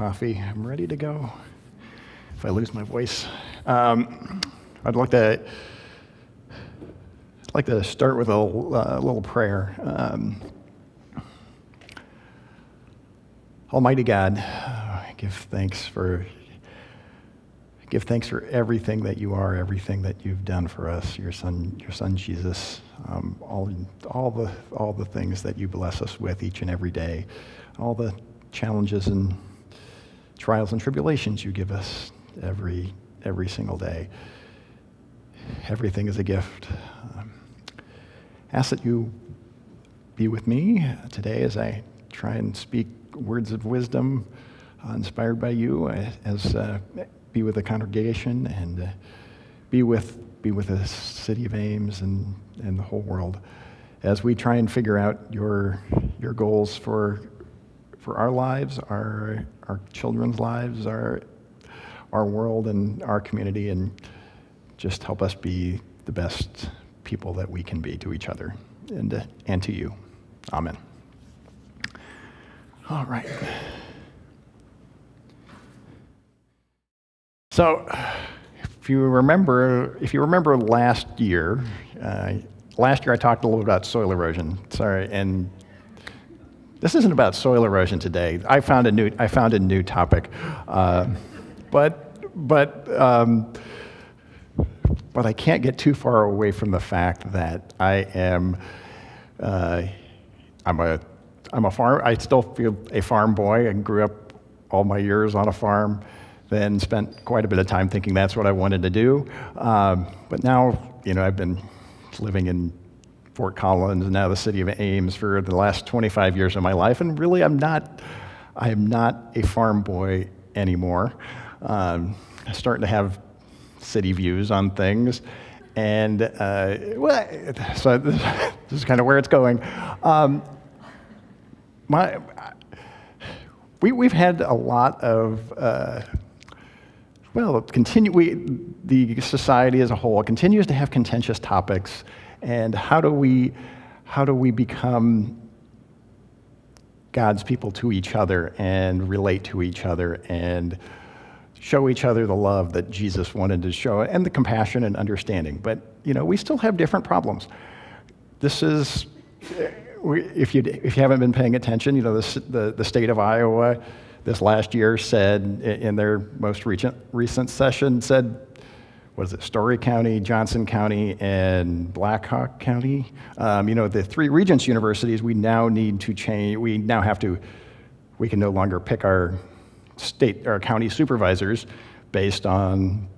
Coffee. I'm ready to go. If I lose my voice, I'd like to start with a little prayer. Almighty God, give thanks for everything that you are, everything that you've done for us. Your son Jesus, all the things that you bless us with each and every day, all the challenges and trials and tribulations you give us every single day. Everything is a gift. Ask that you be with me today as I try and speak words of wisdom inspired by you, be with the congregation and be with the city of Ames and the whole world as we try and figure out your goals for our lives, our children's lives, our world and our community, and just help us be the best people that we can be to each other and to you. Amen. All right. So, if you remember last year I talked a little about soil erosion. Sorry, and this isn't about soil erosion today. I found a new topic, but I can't get too far away from the fact that I'm a farm. I still feel a farm boy. I grew up all my years on a farm, then spent quite a bit of time thinking that's what I wanted to do. But now, I've been living in Fort Collins and now the city of Ames for the last 25 years of my life, and really I am not a farm boy anymore. I'm starting to have city views on things, and so this is kind of where it's going. We've had a lot of the society as a whole continues to have contentious topics, and how do we become God's people to each other and relate to each other and show each other the love that Jesus wanted to show and the compassion and understanding. But we still have different problems. This is, if you haven't been paying attention, the state of Iowa this last year said in their most recent session said, what is it, Story County, Johnson County, and Blackhawk County? The three Regents universities, we now need to change. We can no longer pick our county supervisors based on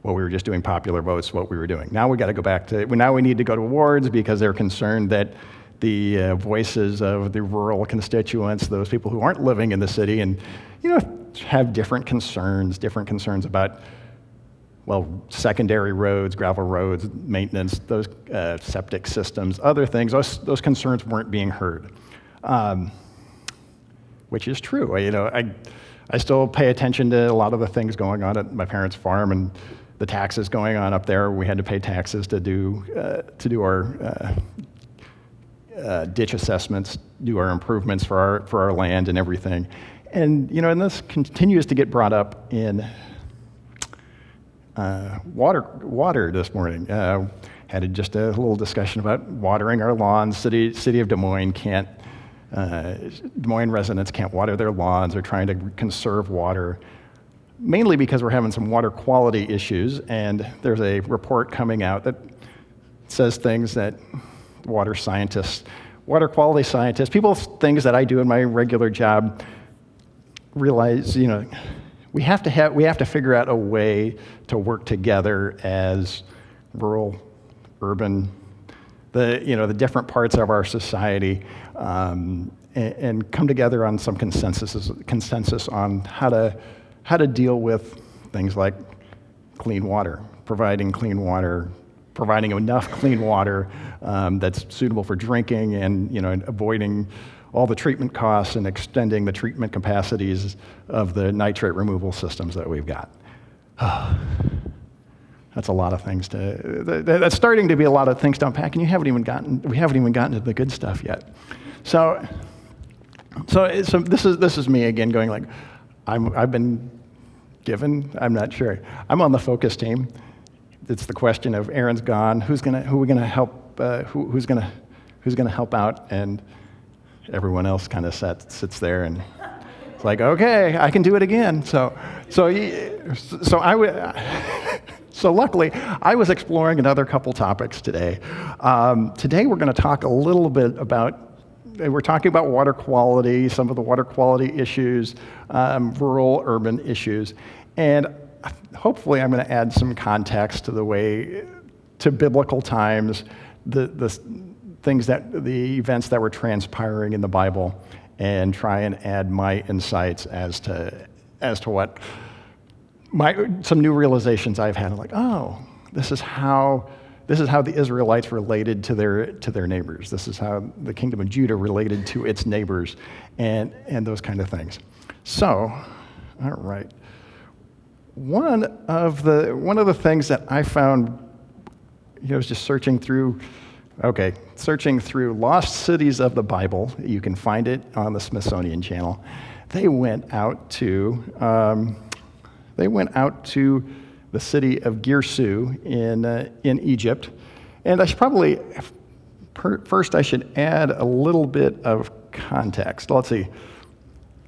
what we were just doing popular votes, what we were doing. Now we got to go back to, now we need to go to awards because they're concerned that the voices of the rural constituents, those people who aren't living in the city and, have different concerns about, secondary roads, gravel roads, maintenance, those septic systems, other things, those concerns weren't being heard, which is true. I still pay attention to a lot of the things going on at my parents' farm and the taxes going on up there. We had to pay taxes to do our ditch assessments, do our improvements for our land and everything. And and this continues to get brought up in water this morning. Had just a little discussion about watering our lawns. City of Des Moines Des Moines residents can't water their lawns. They're trying to conserve water, mainly because we're having some water quality issues. And there's a report coming out that says things that water quality scientists, things that I do in my regular job, realize, we have to figure out a way to work together as rural, urban, the different parts of our society, and come together on some consensus on how to deal with things like clean water, providing enough clean water that's suitable for drinking, and avoiding all the treatment costs and extending the treatment capacities of the nitrate removal systems that we've got. That's a lot of things that's starting to be a lot of things to unpack, and we haven't even gotten to the good stuff yet. So this is me again going like, I've been given, I'm not sure. I'm on the focus team. It's the question of Aaron's gone. Who are we gonna help? Who's gonna help out? And everyone else kind of sits there and it's like, okay, I can do it again. So luckily, I was exploring another couple topics today. Today we're going to talk a little bit about, we're talking about water quality, some of the water quality issues, rural, urban issues, and hopefully I'm going to add some context to the way, to biblical times, the events that were transpiring in the Bible, and try and add my insights as to what some new realizations I've had. Like, oh, this is how the Israelites related to their neighbors. This is how the kingdom of Judah related to its neighbors, and those kind of things. So, all right. One of the things that I found, I was just searching through lost cities of the Bible. You can find it on the Smithsonian Channel. They went out to the city of Girsu in Egypt, and I should probably first add a little bit of context. Let's see.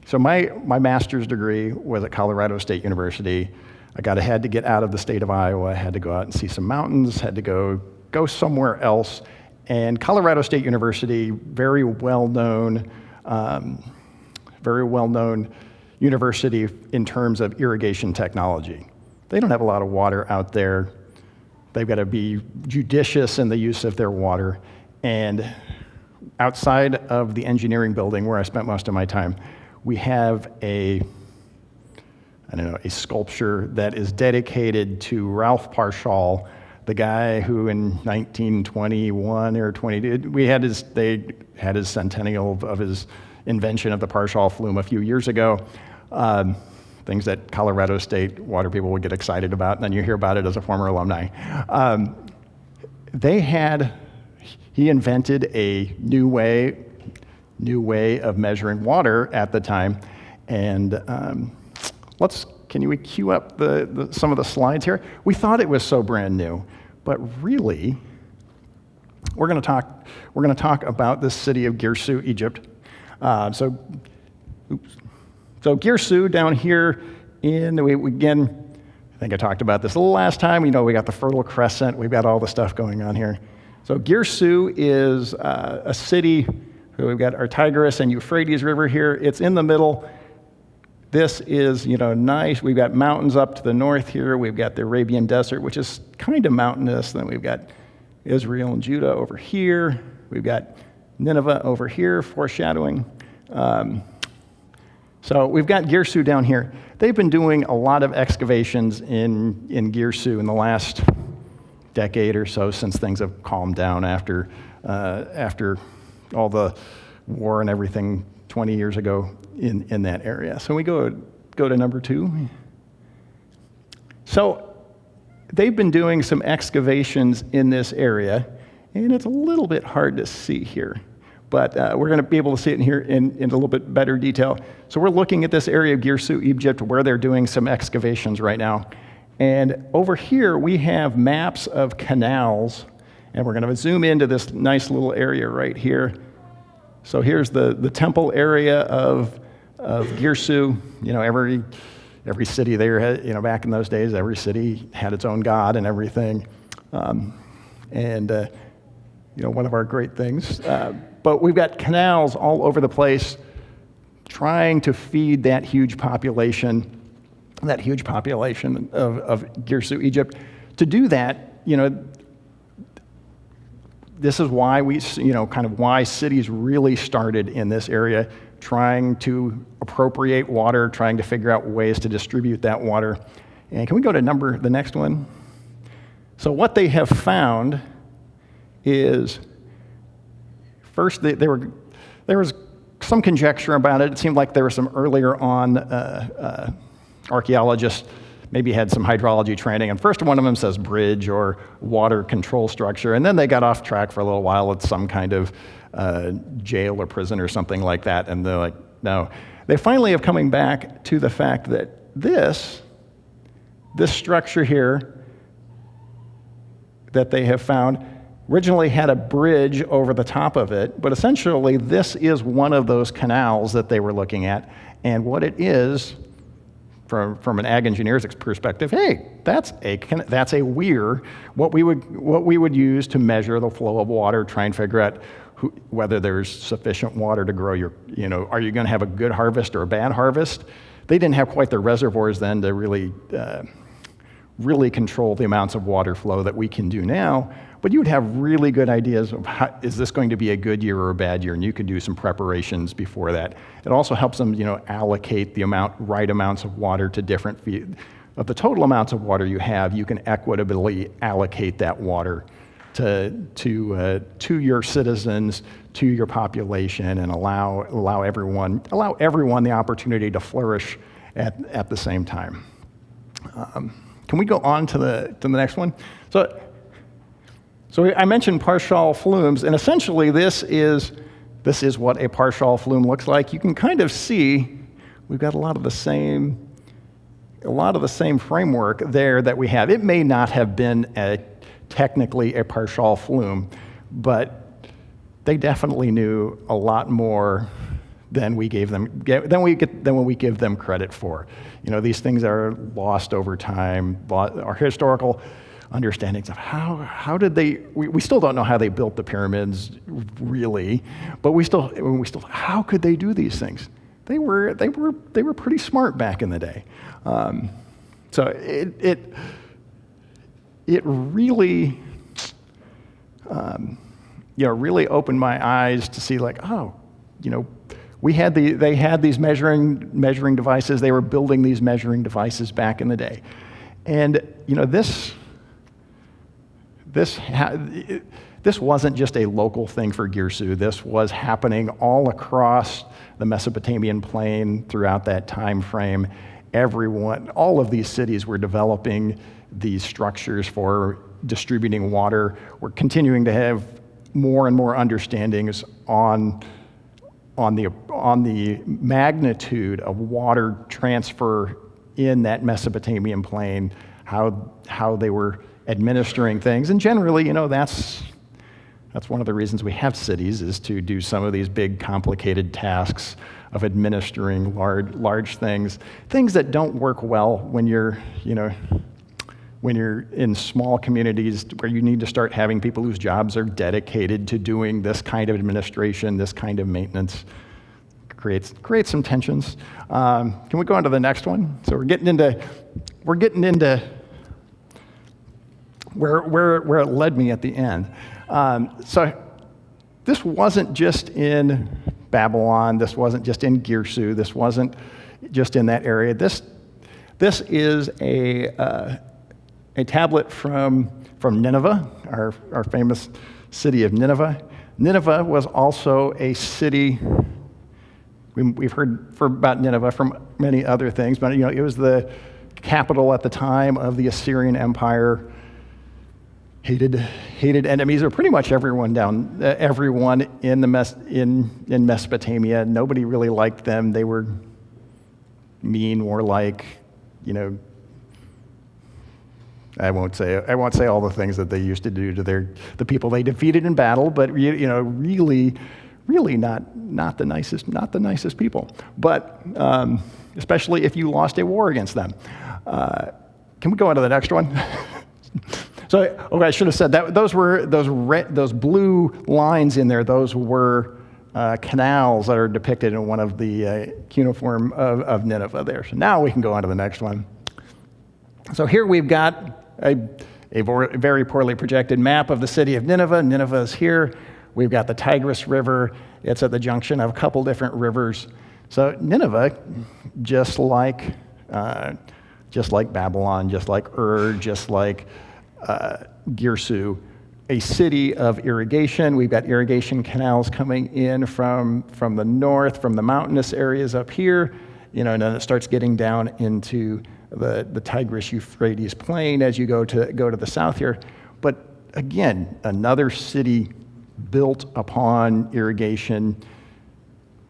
So my master's degree was at Colorado State University. I had to get out of the state of Iowa. I had to go out and see some mountains. Had to go somewhere else. And Colorado State University, very well known university in terms of irrigation technology. They don't have a lot of water out there. They've got to be judicious in the use of their water. And outside of the engineering building where I spent most of my time, we have a sculpture that is dedicated to Ralph Parshall, the guy who in 1921 or 22, they had his centennial of his invention of the Parshall flume a few years ago. Things that Colorado State water people would get excited about, and then you hear about it as a former alumni. He invented a new way of measuring water at the time, and can you cue up some of the slides here? We thought it was so brand new, but really, we're going to talk about the city of Girsu, Egypt. So Girsu down here again, I think I talked about this a little last time. We got the Fertile Crescent. We've got all the stuff going on here. So Girsu is a city. We've got our Tigris and Euphrates River here. It's in the middle. This is, nice. We've got mountains up to the north here. We've got the Arabian Desert, which is kind of mountainous. Then we've got Israel and Judah over here. We've got Nineveh over here, foreshadowing. So we've got Girsu down here. They've been doing a lot of excavations in Girsu in the last decade or so, since things have calmed down after all the war and everything 20 years ago in that area. So we go to number 2. So they've been doing some excavations in this area, and it's a little bit hard to see here, but we're going to be able to see it in here in a little bit better detail. So we're looking at this area of Girsu, Egypt, where they're doing some excavations right now. And over here, we have maps of canals, and we're going to zoom into this nice little area right here. So here's the temple area of Girsu. Every city there had, back in those days, every city had its own god and everything. One of our great things. But we've got canals all over the place trying to feed that huge population of Girsu, Egypt. To do that, this is why why cities really started in this area, trying to appropriate water, trying to figure out ways to distribute that water. And can we go to the next one? So what they have found is, first, there was some conjecture about it. It seemed like there were some earlier on archaeologists maybe had some hydrology training, and first one of them says bridge or water control structure, and then they got off track for a little while with some kind of jail or prison or something like that, and they're like, no. they finally have coming back to the fact that this structure here that they have found originally had a bridge over the top of it, but essentially this is one of those canals that they were looking at. And what it is, from an ag engineer's perspective, hey, that's a weir, what we would use to measure the flow of water, try and figure out whether there's sufficient water to grow your, are you going to have a good harvest or a bad harvest? They didn't have quite the reservoirs then to really control the amounts of water flow that we can do now, but you would have really good ideas of is this going to be a good year or a bad year, and you could do some preparations before that. It also helps them, allocate the right amounts of water to different of the total amounts of water you have. You can equitably allocate that water to your citizens, to your population, and allow everyone the opportunity to flourish at the same time. Can we go on to the next one? So I mentioned partial flumes, and essentially this is what a partial flume looks like. You can kind of see we've got a lot of the same framework there that we have. It may not have been technically a partial flume, but they definitely knew a lot more than we give them credit for. These things are lost over time. Our historical understandings of how did they, we still don't know how they built the pyramids really, but we still how could they do these things? They were pretty smart back in the day. So it really really opened my eyes to see they had these measuring devices. They were building these measuring devices back in the day, and this wasn't just a local thing for Girsu. This was happening all across the Mesopotamian plain throughout that time frame. All of these cities were developing these structures for distributing water. We're continuing to have more and more understandings on the magnitude of water transfer in that Mesopotamian plain, how they were administering things. And generally, that's one of the reasons we have cities, is to do some of these big, complicated tasks of administering large things that don't work well when you're in small communities where you need to start having people whose jobs are dedicated to doing this kind of administration, this kind of maintenance. Creates some tensions. Can we go on to the next one? So we're getting into where it led me at the end. So this wasn't just in Babylon. This wasn't just in Girsu. This wasn't just in that area. This is a tablet from Nineveh, our famous city of Nineveh. Nineveh was also a city. We've heard about Nineveh from many other things, but it was the capital at the time of the Assyrian Empire. Hated enemies, or pretty much everyone in Mesopotamia. Nobody really liked them. They were mean, warlike. I won't say all the things that they used to do to the people they defeated in battle, but really not the nicest people. But especially if you lost a war against them. Can we go on to the next one? So, I should have said that those blue lines in there. Those were canals that are depicted in one of the cuneiform of Nineveh there. So now we can go on to the next one. So here we've got a very poorly projected map of the city of Nineveh. Nineveh is here. We've got the Tigris River. It's at the junction of a couple different rivers. So Nineveh, just like Babylon, just like Ur, just like Girsu, a city of irrigation. We've got irrigation canals coming in from the north, from the mountainous areas up here, and then it starts getting down into the Tigris-Euphrates plain as you go to the south here. But again, another city built upon irrigation.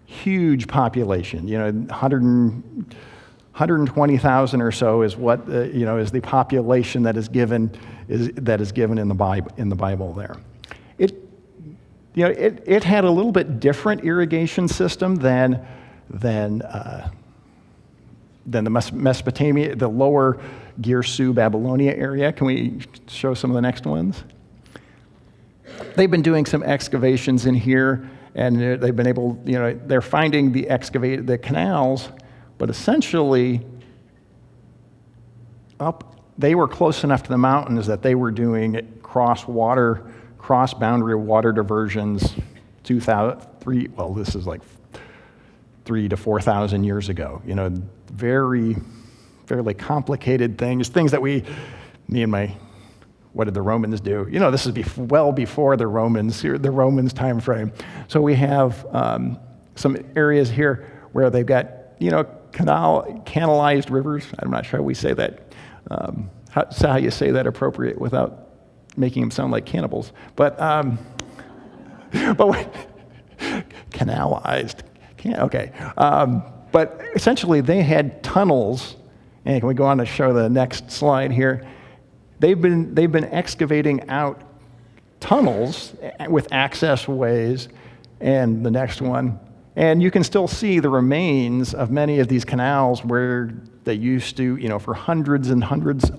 huge population. 120,000 or so is what is the population that is given in the Bible there. It had a little bit different irrigation system than the Mesopotamia, the lower Girsu, Babylonia area. Can we show some of the next ones? They've been doing some excavations in here, and they've been able, they're finding the canals, but essentially they were close enough to the mountains that they were doing cross-boundary water diversions 3 to 4,000 years ago. Fairly complicated things that what did the Romans do? This is well before the Romans time frame. So we have some areas here where they've got, canalized rivers. I'm not sure how we say that. How you say that appropriate without making them sound like cannibals. But canalized. Okay. But essentially, they had tunnels. And can we go on to show the next slide here? They've been excavating out tunnels with access ways, and the next one. And you can still see the remains of many of these canals where they used to, for hundreds and hundreds,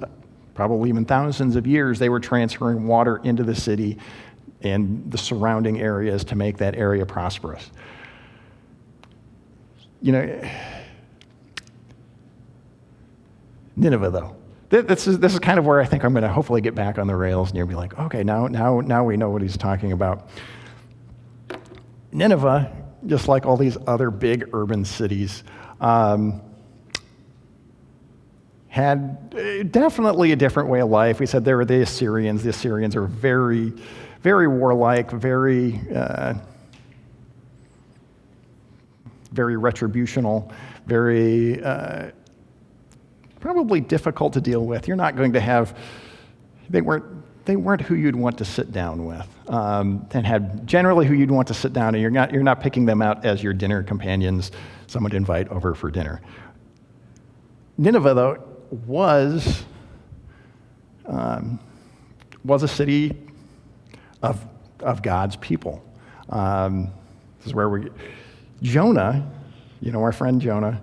probably even thousands of years, they were transferring water into the city and the surrounding areas to make that area prosperous. Nineveh, though. This is kind of where I think I'm going to hopefully get back on the rails, and you'll be like, okay, now we know what he's talking about. Nineveh, just like all these other big urban cities, had definitely a different way of life. We said there were the Assyrians. The Assyrians are very, very warlike, very retributional, very probably difficult to deal with. You're not going to have. They weren't who you'd want to sit down with, and had generally who you'd want to sit down, and you're not picking them out as your dinner companions, someone to invite over for dinner. Nineveh, though, was a city of God's people. This is where Jonah, our friend Jonah.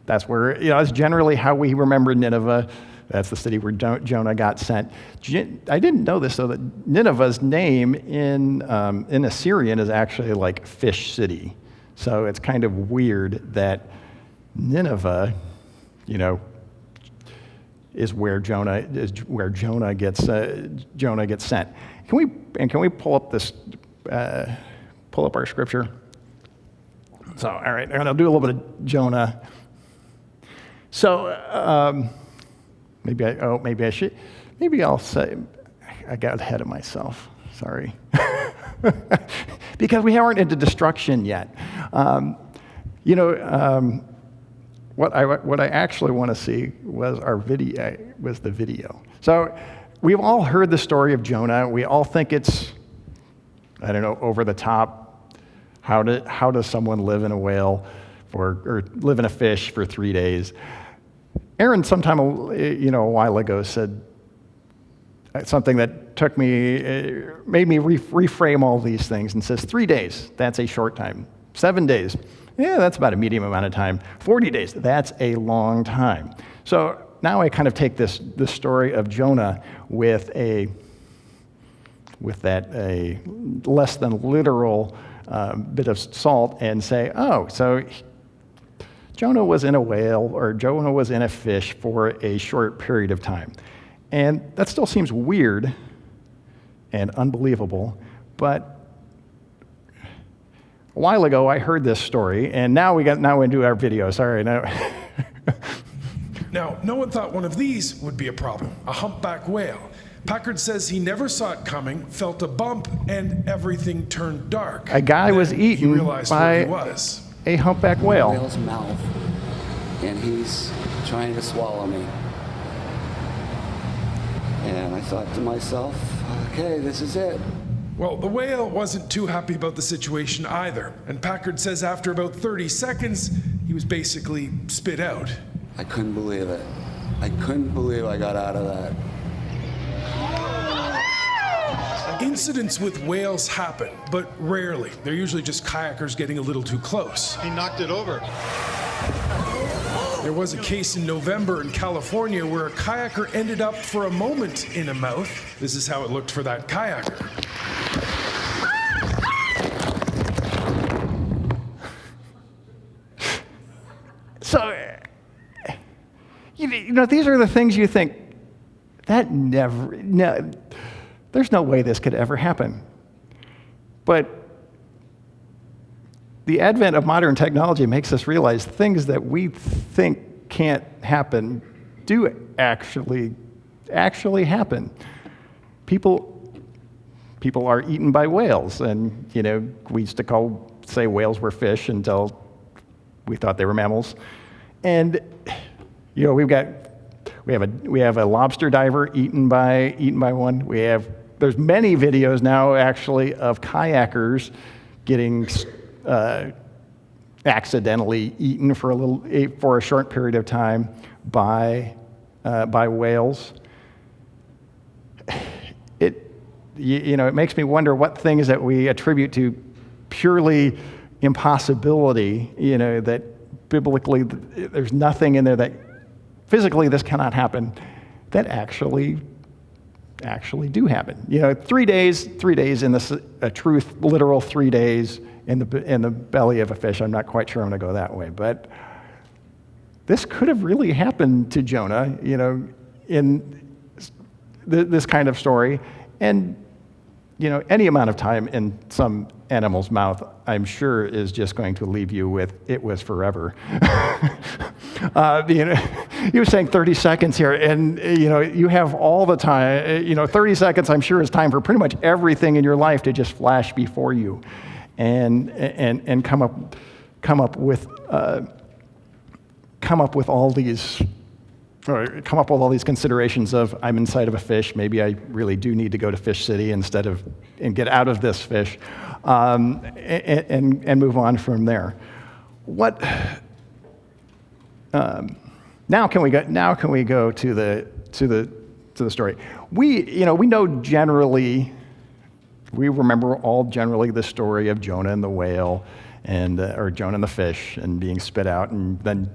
That's where that's generally how we remember Nineveh. That's the city where Jonah got sent. I didn't know this, though, that Nineveh's name in Assyrian is actually like fish city. So it's kind of weird that Nineveh, is where Jonah gets sent. Can we pull up our scripture? So all right, and I'll do a little bit of Jonah. So maybe I'll say I got ahead of myself. Sorry, because we aren't into destruction yet. What I actually want to see was the video. So we've all heard the story of Jonah. We all think it's, over the top. How does someone live in a whale or live in a fish for 3 days? Aaron, sometime a while ago, said something that made me reframe all these things, and says 3 days, that's a short time. 7 days, that's about a medium amount of time. 40 days, that's a long time. So now I kind of take this story of Jonah with a less than literal bit of salt and say, so Jonah was in a whale, or Jonah was in a fish for a short period of time. And that still seems weird and unbelievable, but a while ago I heard this story, and now we do our video. Sorry, now. Now, no one thought one of these would be a problem, a humpback whale. Packard says he never saw it coming, felt a bump, and everything turned dark. A guy was eaten by a humpback whale. Whale's mouth, and he's trying to swallow me. And I thought to myself, okay, this is it. Well, the whale wasn't too happy about the situation either, and Packard says after about 30 seconds, he was basically spit out. I couldn't believe it. I couldn't believe I got out of that. Incidents with whales happen, but rarely. They're usually just kayakers getting a little too close. He knocked it over. There was a case in November in California where a kayaker ended up for a moment in a mouth. This is how it looked for that kayaker. So, you know, these are the things you think, there's no way this could ever happen. But the advent of modern technology makes us realize things that we think can't happen do actually happen. People are eaten by whales, and you know, we used to say whales were fish until we thought they were mammals. And you know, we have a lobster diver eaten by one. There's many videos now actually of kayakers getting accidentally eaten for a short period of time by whales. It makes me wonder what things that we attribute to purely impossibility, that biblically there's nothing in there that physically this cannot happen, that actually do happen. 3 days in this, a truth, literal 3 days in the belly of a fish. I'm not quite sure I'm going to go that way, but this could have really happened to Jonah, in this kind of story. And, any amount of time in some animal's mouth, I'm sure, is just going to leave you with, it was forever. He was saying 30 seconds here, and, you have all the time, 30 seconds, I'm sure, is time for pretty much everything in your life to just flash before you and come up with all these considerations of, I'm inside of a fish, maybe I really do need to go to Fish City and get out of this fish, and move on from there. Now can we go to the story? We know generally, we remember all generally the story of Jonah and the whale, or Jonah and the fish, and being spit out, and then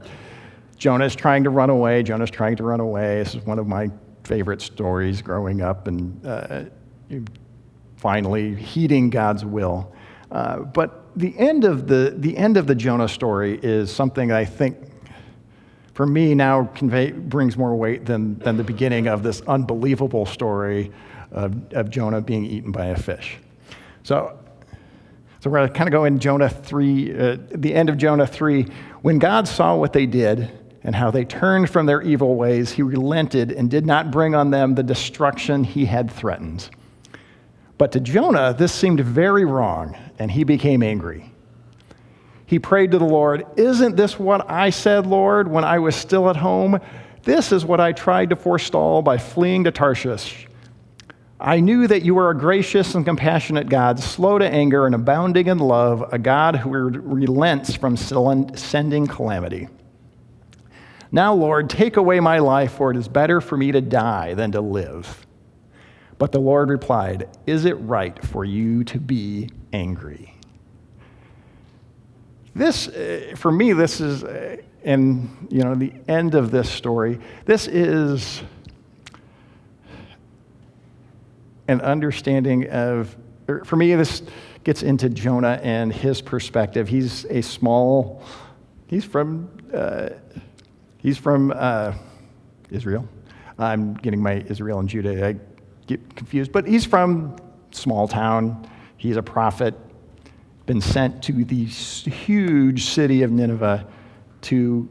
Jonah's trying to run away. This is one of my favorite stories growing up, and finally heeding God's will. But the end of the Jonah story is something that I think, for me, now brings more weight than the beginning of this unbelievable story of Jonah being eaten by a fish. So we're going to kind of go in Jonah 3, the end of Jonah 3. When God saw what they did and how they turned from their evil ways, he relented and did not bring on them the destruction he had threatened. But to Jonah, this seemed very wrong, and he became angry. He prayed to the Lord, "Isn't this what I said, Lord, when I was still at home? This is what I tried to forestall by fleeing to Tarshish. I knew that you are a gracious and compassionate God, slow to anger and abounding in love, a God who relents from sending calamity. Now, Lord, take away my life, for it is better for me to die than to live." But the Lord replied, "Is it right for you to be angry?" This, for me, this is, and the end of this story, this is an understanding of, for me, this gets into Jonah and his perspective. He's from Israel. I'm getting my Israel and Judah, I get confused, but he's from small town. He's a prophet, been sent to the huge city of Nineveh to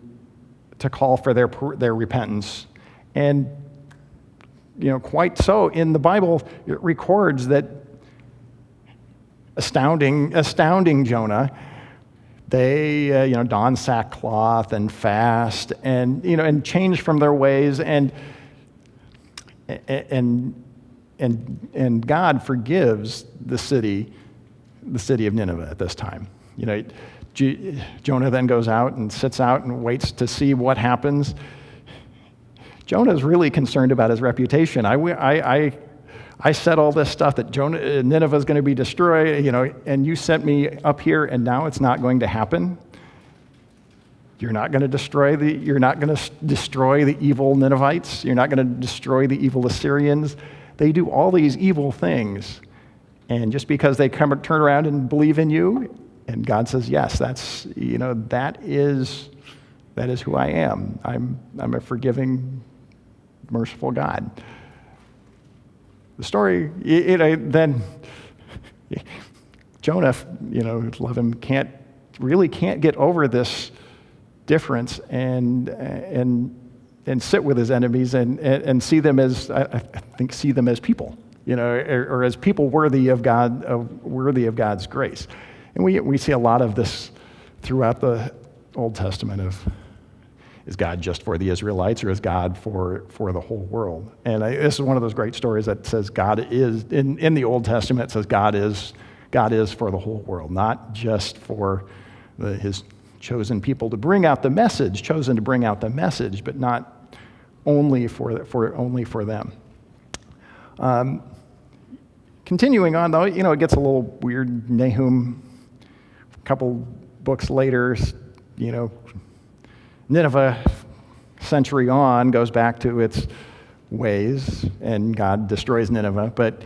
call for their repentance. And quite so, in the Bible, it records that astounding Jonah, they don sackcloth and fast and change from their ways and and God forgives the city of Nineveh at this time. Jonah then goes out and sits out and waits to see what happens. Jonah is really concerned about his reputation. I said all this stuff that Nineveh is going to be destroyed, and you sent me up here, and now it's not going to happen. You're not going to destroy the evil Ninevites. You're not going to destroy the evil Assyrians. They do all these evil things, and just because they turn around and believe in you, and God says, yes, that is who I am. I'm a forgiving, merciful God. The story, then Jonah, love him, can't get over this difference and sit with his enemies and see them as, I think, see them as people, or as people worthy of God's grace. And we see a lot of this throughout the Old Testament is God just for the Israelites, or is God for the whole world? And this is one of those great stories that says God is, in the Old Testament, it says God is for the whole world, not just for his chosen people to bring out the message, but not only for them. Continuing on, though, it gets a little weird. Nahum, a couple books later, Nineveh, century on, goes back to its ways, and God destroys Nineveh. But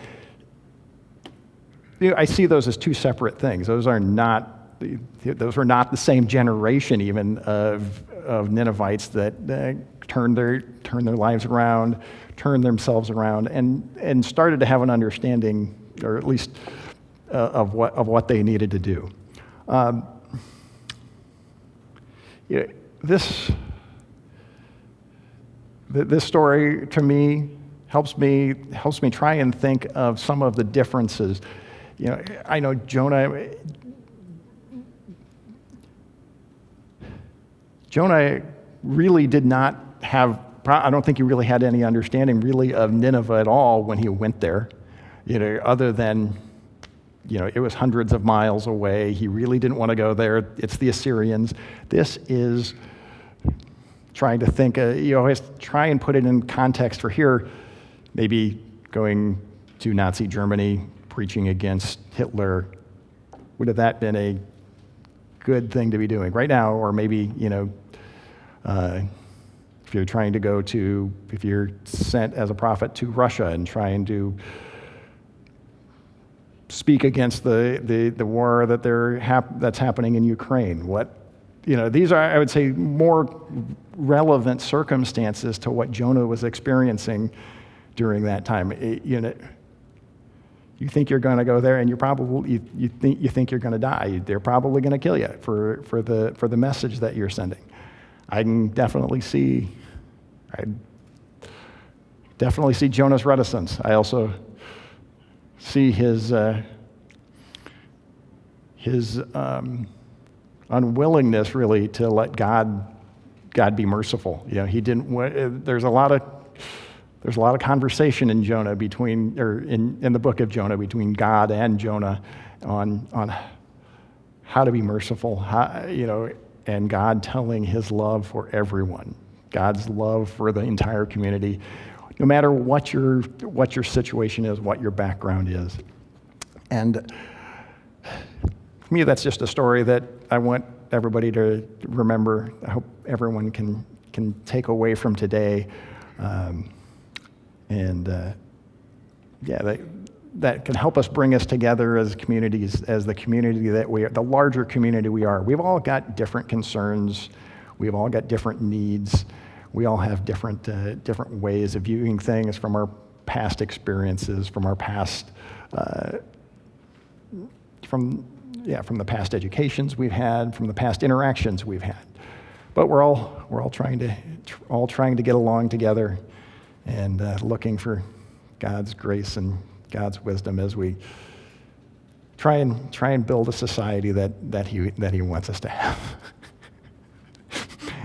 I see those as two separate things. Those were not the same generation even of Ninevites that turned their lives around, turned themselves around, and started to have an understanding, or at least of what they needed to do. This story to me helps me try and think of some of the differences. I know Jonah really did not have, I don't think he really had any understanding really of Nineveh at all when he went there, other than, it was hundreds of miles away. He really didn't want to go there. It's the Assyrians. This is trying to think, always try and put it in context for here, maybe going to Nazi Germany, preaching against Hitler. Would have that been a good thing to be doing right now? Or maybe, if you're trying to if you're sent as a prophet to Russia and trying to speak against the war that's happening in Ukraine, these are, I would say, more relevant circumstances to what Jonah was experiencing during that time. You think you're going to go there, and you think you're going to die. They're probably going to kill you for the message that you're sending. I can definitely see Jonah's reticence. I also see his unwillingness really to let God be merciful. He didn't. There's a lot of conversation in Jonah in the book of Jonah between God and Jonah on how to be merciful. And God telling his love for everyone, God's love for the entire community, no matter what your situation is, what your background is. And for me, that's just a story that I want everybody to remember. I hope everyone can take away from today. That can help us bring us together as communities, as the community that we are, the larger community we are. We've all got different concerns. We've all got different needs. We all have different ways of viewing things from our past experiences, from our past, from the past educations we've had, from the past interactions we've had. But we're all trying to get along together, and looking for God's grace and God's wisdom as we try and build a society that He wants us to have.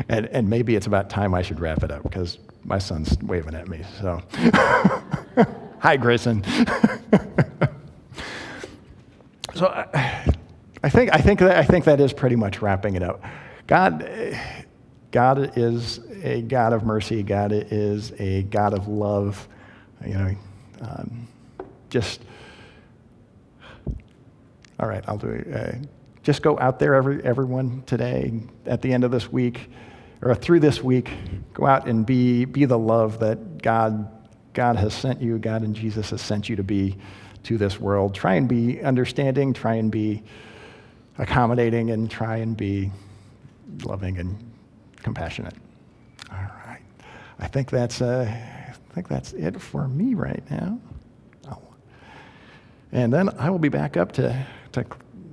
and maybe it's about time I should wrap it up, because my son's waving at me. So. Hi, Grayson. So I think that is pretty much wrapping it up. God is a God of mercy. God is a God of love. You know, just all right. I'll do it. Just go out there, everyone, today. At the end of this week, or through this week, go out and be the love that God has sent you. God and Jesus has sent you to be to this world. Try and be understanding. Try and be accommodating, and try and be loving and compassionate. All right. I think that's it for me right now. Oh. And then I will be back up to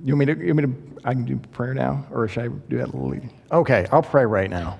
you want me to I can do prayer now, or should I do that later? Okay, I'll pray right now.